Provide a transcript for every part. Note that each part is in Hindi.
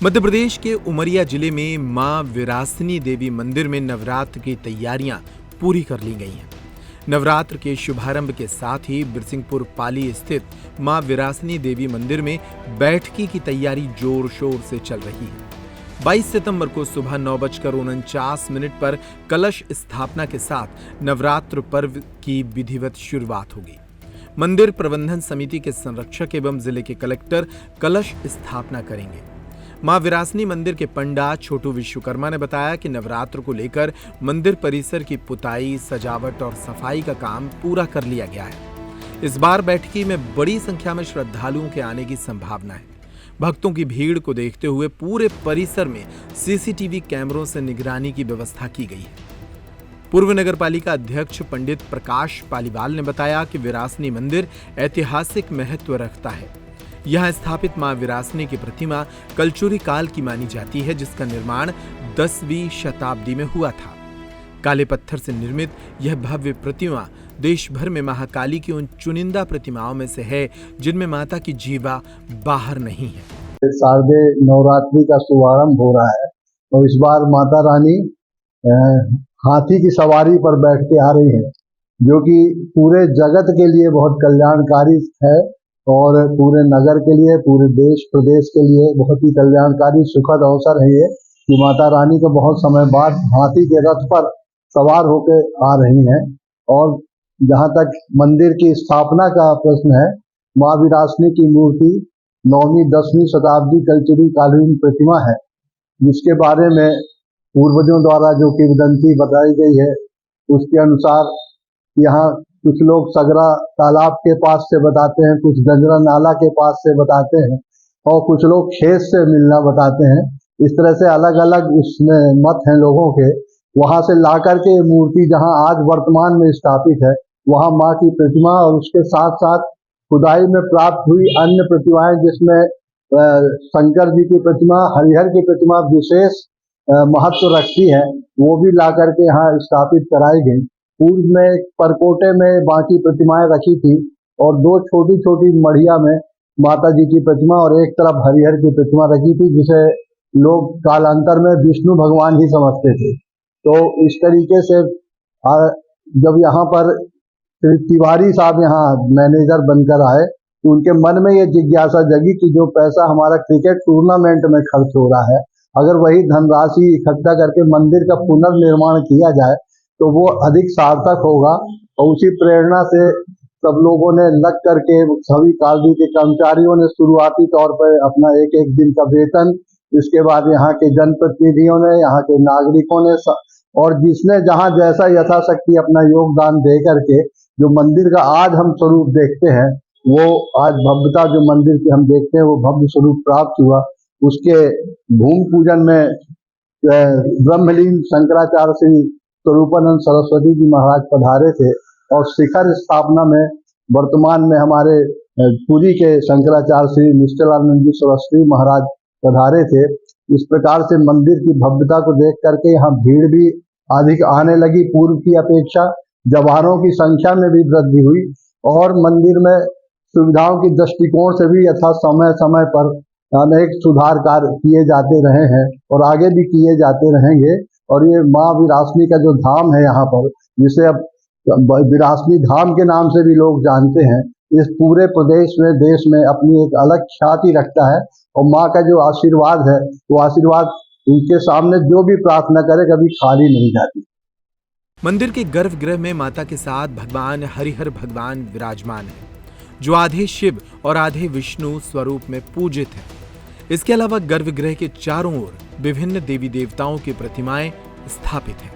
मध्य प्रदेश के उमरिया जिले में मां विरासनी देवी मंदिर में नवरात्र की तैयारियां पूरी कर ली गई हैं। नवरात्र के शुभारंभ के साथ ही बिरसिंहपुर पाली स्थित मां विरासनी देवी मंदिर में बैठकी की तैयारी जोर शोर से चल रही है। 22 सितंबर को सुबह 9:49 पर कलश स्थापना के साथ नवरात्र पर्व की विधिवत शुरुआत होगी। मंदिर प्रबंधन समिति के संरक्षक एवं जिले के कलेक्टर कलश स्थापना करेंगे। मां विरासनी मंदिर के पंडा छोटू विश्वकर्मा ने बताया कि नवरात्र को लेकर मंदिर परिसर की पुताई, सजावट और सफाई का काम पूरा कर लिया गया है। इस बार बैठकी में बड़ी संख्या में श्रद्धालुओं के आने की संभावना है। भक्तों की भीड़ को देखते हुए पूरे परिसर में सीसीटीवी कैमरों से निगरानी की व्यवस्था की गई है। पूर्व नगर पालिका अध्यक्ष पंडित प्रकाश पालीवाल ने बताया कि विरासनी मंदिर ऐतिहासिक महत्व रखता है। यहाँ स्थापित मां विरासनी की प्रतिमा कलचुरी काल की मानी जाती है, जिसका निर्माण 10वीं शताब्दी में हुआ था। काले पत्थर से निर्मित यह भव्य प्रतिमा देश भर में महाकाली की उन चुनिंदा प्रतिमाओं में से है जिनमें माता की जीवा बाहर नहीं है। शारदीय नवरात्रि का शुभारंभ हो रहा है और इस बार माता रानी हाथी की सवारी पर बैठ के आ रही है, जो कि पूरे जगत के लिए बहुत कल्याणकारी है और पूरे नगर के लिए, पूरे देश प्रदेश के लिए बहुत ही कल्याणकारी सुखद अवसर है ये कि माता रानी को बहुत समय बाद हाथी के रथ पर सवार होकर आ रही हैं। और जहाँ तक मंदिर की स्थापना का प्रश्न है, मां विरासनी की मूर्ति 9वीं 10वीं शताब्दी कलचुरी कालीन प्रतिमा है, जिसके बारे में पूर्वजों द्वारा जो किंवदंती बताई गई है उसके अनुसार यहाँ कुछ लोग सगरा तालाब के पास से बताते हैं, कुछ गंजरा नाला के पास से बताते हैं और कुछ लोग खेत से मिलना बताते हैं। इस तरह से अलग अलग उसमें मत हैं लोगों के। वहां से ला करके मूर्ति जहां आज वर्तमान में स्थापित है, वहां मां की प्रतिमा और उसके साथ साथ खुदाई में प्राप्त हुई अन्य प्रतिमाएं, जिसमें शंकर जी की प्रतिमा, हरिहर की प्रतिमा विशेष महत्व रखती है, वो भी ला करके यहाँ स्थापित कराई गई। पूर्व में परकोटे में बाकी प्रतिमाएं रखी थी और 2 छोटी छोटी मढ़िया में माता जी की प्रतिमा और एक तरफ हरिहर की प्रतिमा रखी थी, जिसे लोग कालांतर में विष्णु भगवान ही समझते थे। तो इस तरीके से जब यहाँ पर तिवारी साहब यहाँ मैनेजर बनकर आए तो उनके मन में ये जिज्ञासा जगी कि जो पैसा हमारा क्रिकेट टूर्नामेंट में खर्च हो रहा है, अगर वही धनराशि इकट्ठा करके मंदिर का पुनर्निर्माण किया जाए तो वो अधिक सार्थक होगा। और उसी प्रेरणा से सब लोगों ने लग करके, सभी कालजी के कर्मचारियों ने शुरुआती तौर पर अपना एक एक दिन का वेतन, इसके बाद यहाँ के जनप्रतिनिधियों ने, यहाँ के नागरिकों ने और जिसने जहाँ जैसा यथाशक्ति अपना योगदान दे करके जो मंदिर का आज हम स्वरूप देखते हैं, वो आज भव्यता जो मंदिर की हम देखते हैं वो भव्य स्वरूप प्राप्त हुआ। उसके भूमि पूजन में ब्रह्मलीन शंकराचार्य श्री स्वरूपानंद सरस्वती जी महाराज पधारे थे और शिखर स्थापना में वर्तमान में हमारे पुरी के शंकराचार्य श्री निश्चलानंद जी सरस्वती महाराज पधारे थे। इस प्रकार से मंदिर की भव्यता को देख करके यहाँ भीड़ भी अधिक आने लगी पूर्व की अपेक्षा। जवानों की संख्या में भी वृद्धि हुई और मंदिर में सुविधाओं की दृष्टिकोण से भी यथा समय पर अनेक सुधार कार्य किए जाते रहे हैं और आगे भी किए जाते रहेंगे। और ये मां विरासनी का जो धाम है यहाँ पर, जिसे अब विरासनी धाम के नाम से भी लोग जानते हैं, इस पूरे प्रदेश में, देश में अपनी एक अलग ख्याति रखता है। और मां का जो आशीर्वाद है, वो आशीर्वाद उनके सामने जो भी प्रार्थना करे कभी खाली नहीं जाती। मंदिर के गर्भगृह में माता के साथ भगवान हरिहर भगवान विराजमान है, जो आधे शिव और आधे विष्णु स्वरूप में पूजित है। इसके अलावा गर्भगृह के चारों ओर विभिन्न देवी देवताओं की प्रतिमाएं स्थापित हैं।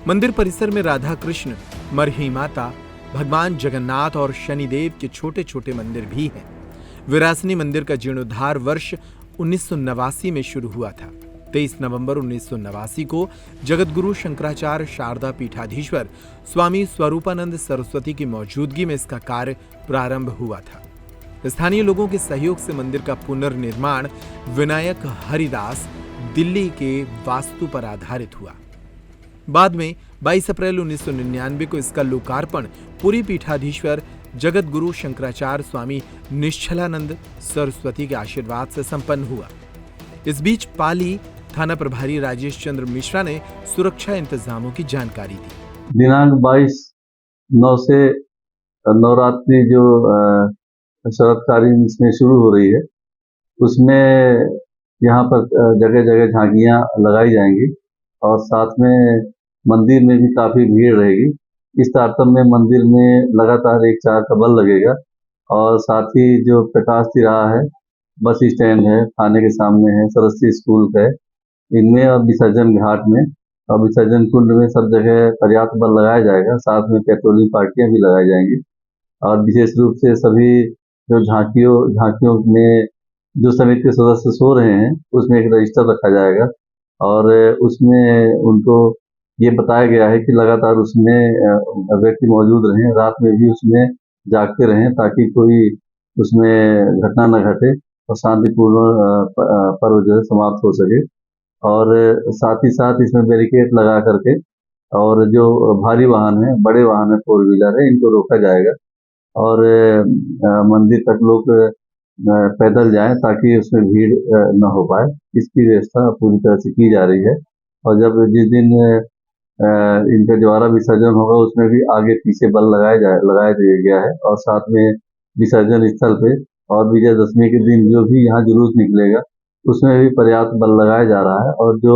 मंदिर परिसर में राधा कृष्ण, मरही माता, भगवान जगन्नाथ और शनिदेव के छोटे छोटे मंदिर भी हैं। विरासनी मंदिर का जीर्णोद्धार वर्ष 1989 में शुरू हुआ था। 23 नवंबर 1989 को जगतगुरु शंकराचार्य शारदा पीठाधीश्वर स्वामी स्वरूपानंद सरस्वती की मौजूदगी में इसका कार्य प्रारंभ हुआ था। स्थानीय लोगों के सहयोग से मंदिर का पुनर्निर्माण विनायक हरिदास दिल्ली के वास्तु पर आधारित हुआ। बाद में 22 अप्रैल 1999 को इसका लोकार्पण पुरी पीठाधीश्वर जगतगुरु शंकराचार्य स्वामी निश्चलानंद सरस्वती के आशीर्वाद से संपन्न हुआ। इस बीच पाली थाना प्रभारी राजेश चंद्र मिश्रा ने सुरक्षा इंतजामों की जानकारी दी। दिनांक 22/9 से नवरात्रि जो शरदकालीन इसमें शुरू हो रही है, उसमें यहाँ पर जगह जगह झांकियाँ लगाई जाएंगी और साथ में मंदिर में भी काफ़ी भीड़ रहेगी। इस तारतम्य में मंदिर में लगातार एक 4 का बल लगेगा और साथ ही जो प्रकाश तिराहा है, बस स्टैंड है, थाने के सामने है, सरस्वती स्कूल है, इनमें और विसर्जन घाट में और विसर्जन कुंड में सब जगह पर्याप्त बल लगाया जाएगा। साथ में पेट्रोलिंग पार्टियां भी लगाई जाएंगी और विशेष रूप से सभी जो झांकियों में जो समिति के सदस्य सो रहे हैं, उसमें एक रजिस्टर रखा जाएगा और उसमें उनको ये बताया गया है कि लगातार उसमें व्यक्ति मौजूद रहें, रात में भी उसमें जागते रहें ताकि कोई उसमें घटना न घटे और शांतिपूर्ण पर्व जो है समाप्त हो सके। और साथ ही साथ इसमें बैरिकेड लगा करके और जो भारी वाहन है, बड़े वाहन है, 4 व्हीलर है, इनको रोका जाएगा और मंदिर तक लोग पैदल जाएं ताकि उसमें भीड़ न हो पाए। इसकी व्यवस्था पूरी तरह से की जा रही है और जब जिस दिन इनका द्वारा विसर्जन होगा, उसमें भी आगे पीछे बल लगाया दिया गया है और साथ में विसर्जन स्थल पे और विजयदशमी के दिन जो भी यहाँ जुलूस निकलेगा, उसमें भी पर्याप्त बल लगाया जा रहा है। और जो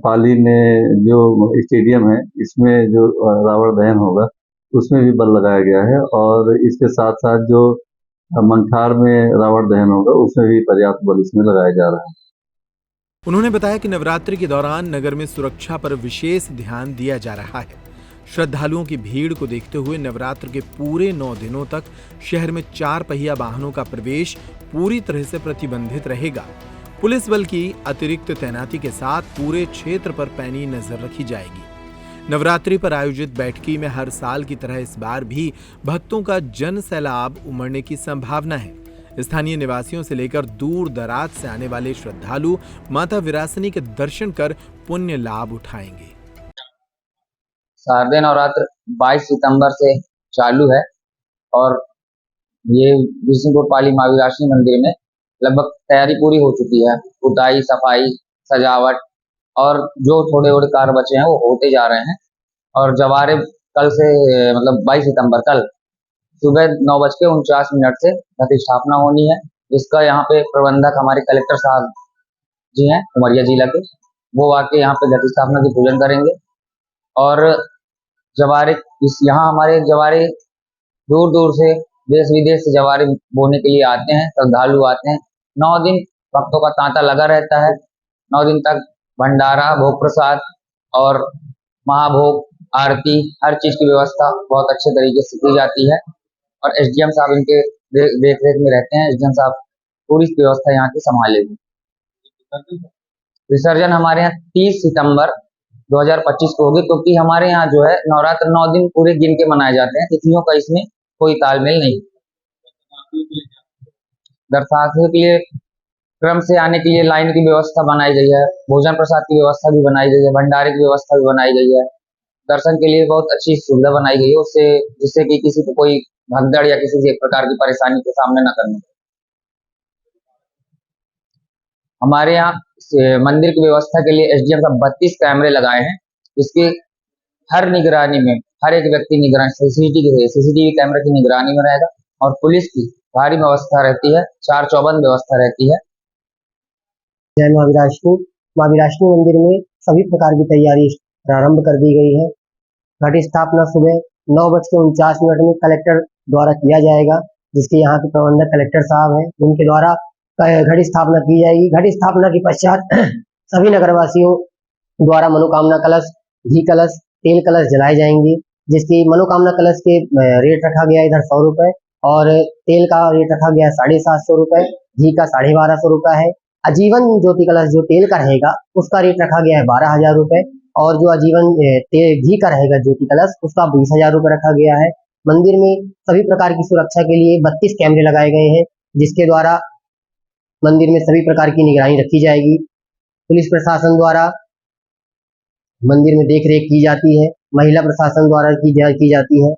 पाली में जो स्टेडियम है, इसमें जो रावण दहन होगा, उसमें भी बल लगाया गया है और इसके साथ साथ जो मंठार में रावण दहन होगा, उसमें भी पर्याप्त बल इसमें लगाया जा रहा है। उन्होंने बताया कि नवरात्रि के दौरान नगर में सुरक्षा पर विशेष ध्यान दिया जा रहा है। श्रद्धालुओं की भीड़ को देखते हुए नवरात्र के पूरे 9 दिनों तक शहर में 4 पहिया वाहनों का प्रवेश पूरी तरह से प्रतिबंधित रहेगा। पुलिस बल की अतिरिक्त तैनाती के साथ पूरे क्षेत्र पर पैनी नजर रखी जाएगी। नवरात्रि पर आयोजित बैठकी में हर साल की तरह इस बार भी भक्तों का जन सैलाब उमड़ने की संभावना है। स्थानीय निवासियों से लेकर दूर दराज से आने वाले श्रद्धालु माता विरासनी के दर्शन कर पुण्य लाभ उठाएंगे। शारदीय नवरात्र 22 सितंबर से चालू है और ये बिरसिंहपुर पाली माँ विरासनी मंदिर में लगभग तैयारी पूरी हो चुकी है। पुताई, सफाई, सजावट और जो थोड़े थोड़े कार्य बचे हैं वो होते जा रहे हैं और जवारे कल से मतलब 22 सितंबर कल सुबह 9:49 से प्रतिष्ठापना होनी है, जिसका यहाँ पे प्रबंधक हमारे कलेक्टर साहब जी हैं उमरिया जिला के, वो आके यहाँ पे प्रतिष्ठापना की पूजन करेंगे और जवारे यहाँ हमारे जवारे दूर दूर से देश विदेश से जवारे बोने के लिए आते हैं, श्रद्धालु आते हैं। 9 दिन भक्तों का तांता लगा रहता है। 9 दिन तक भंडारा, भोग प्रसाद और महाभोग, आरती, हर चीज की व्यवस्था बहुत अच्छे तरीके से की जाती है और एसडीएम साहब इनके देख रेख में रहते हैं। एसडीएम साहब पूरी व्यवस्था यहाँ की संभालेगी। विसर्जन हमारे यहाँ 30 सितंबर 2025 को होगी, क्योंकि हमारे यहाँ जो है नवरात्र 9 दिन पूरे गिन के मनाए जाते हैं। तिथियों का इसमें कोई तालमेल नहीं। दर्शनार्थियों के लिए क्रम से आने के लिए लाइन की व्यवस्था बनाई गई है, भोजन प्रसाद की व्यवस्था भी बनाई गई है, भंडारे की व्यवस्था भी बनाई गई है, दर्शन के लिए बहुत अच्छी सुविधा बनाई गई है उससे, जिससे कि किसी को कोई भगदड़ या किसी एक प्रकार की परेशानी के सामने न करना। हमारे यहाँ मंदिर की व्यवस्था के लिए एसडीएम साहब 32 कैमरे लगाए हैं, जिसके हर निगरानी में हर एक व्यक्ति निगरानी सीसीटीवी कैमरे की निगरानी में रहेगा और पुलिस की भारी व्यवस्था रहती है, 4 चौबंद व्यवस्था रहती है। जय माँ विरासनी मंदिर में सभी प्रकार की तैयारी प्रारंभ कर दी गई है। घट स्थापना सुबह 9:49 में कलेक्टर द्वारा किया जाएगा, जिसके यहाँ के प्रबंधक कलेक्टर साहब हैं, उनके द्वारा घट स्थापना की जाएगी। घट स्थापना के पश्चात सभी नगरवासियों द्वारा मनोकामना कलश, घी कलश, तेल कलश जलाए जाएंगे, जिसकी मनोकामना कलश के रेट रखा गया इधर 100 रुपए और तेल का रेट रखा गया 750 रुपए, घी का 1250 रुपए है। आजीवन ज्योति कलश जो तेल का रहेगा उसका रेट रखा गया है 12,000 रुपए और जो आजीवन घी का रहेगा ज्योति कलश उसका 20,000 रुपए रखा गया है। मंदिर में सभी प्रकार की सुरक्षा के लिए 32 कैमरे लगाए गए हैं, जिसके द्वारा मंदिर में सभी प्रकार की निगरानी रखी जाएगी। पुलिस प्रशासन द्वारा मंदिर में देख रेख की जाती है, महिला प्रशासन द्वारा की जाती है।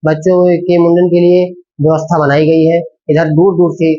बच्चों के मुंडन के लिए व्यवस्था बनाई गई है। इधर दूर दूर से